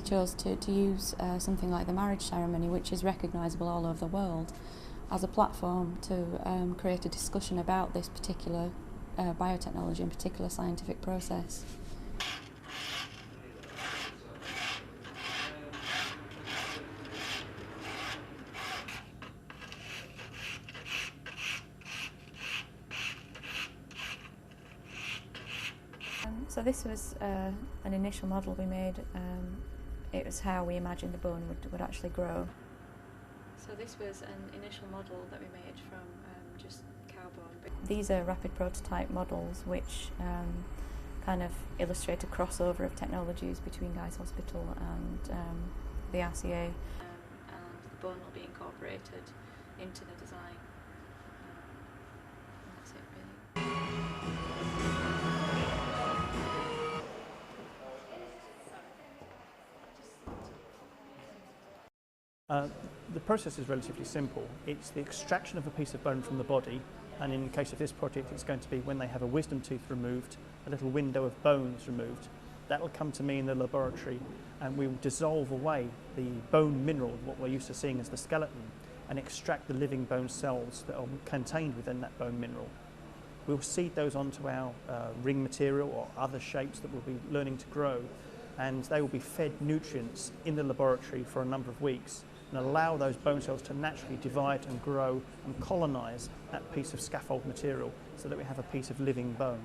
chose to use something like the marriage ceremony, which is recognisable all over the world, as a platform to create a discussion about this particular biotechnology and particular scientific process. So this was an initial model we made. It was how we imagined the bone would actually grow. So this was an initial model that we made from just cow bone. These are rapid prototype models which kind of illustrate a crossover of technologies between Guy's Hospital and the RCA. And the bone will be incorporated into the design. And that's it really. The process is relatively simple. It's the extraction of a piece of bone from the body, and in the case of this project it's going to be when they have a wisdom tooth removed, a little window of bones removed. That will come to me in the laboratory and we will dissolve away the bone mineral, what we're used to seeing as the skeleton, and extract the living bone cells that are contained within that bone mineral. We'll seed those onto our ring material or other shapes that we'll be learning to grow, and they will be fed nutrients in the laboratory for a number of weeks and allow those bone cells to naturally divide and grow and colonise that piece of scaffold material so that we have a piece of living bone.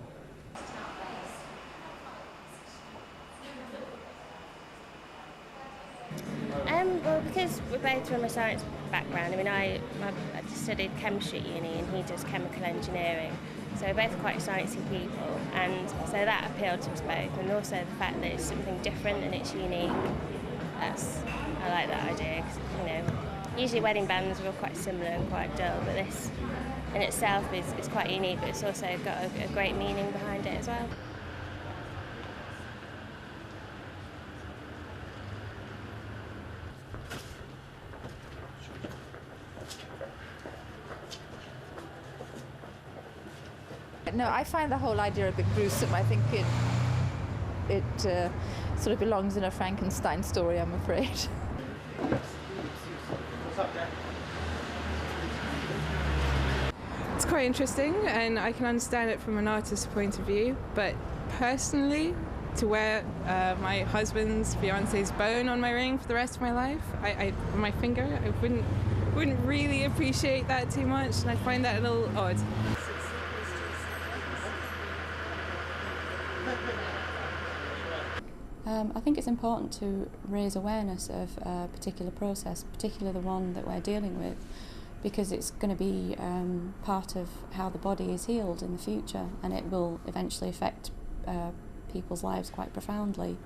Well, because we're both from a science background, I mean, I studied chemistry at uni and he does chemical engineering, so we're both quite sciencey people, and so that appealed to us both, and also the fact that it's something different and it's unique. I like that idea, because, you know, usually wedding bands are all quite similar and quite dull, but this in itself is quite unique, but it's also got a great meaning behind it as well. No, I find the whole idea a bit gruesome. I think it sort of belongs in a Frankenstein story, I'm afraid. It's quite interesting, and I can understand it from an artist's point of view, but personally, to wear my husband's fiance's bone on my ring for the rest of my life, on my finger, I wouldn't really appreciate that too much, and I find that a little odd. I think it's important to raise awareness of a particular process, particularly the one that we're dealing with, because it's going to be part of how the body is healed in the future, and it will eventually affect people's lives quite profoundly.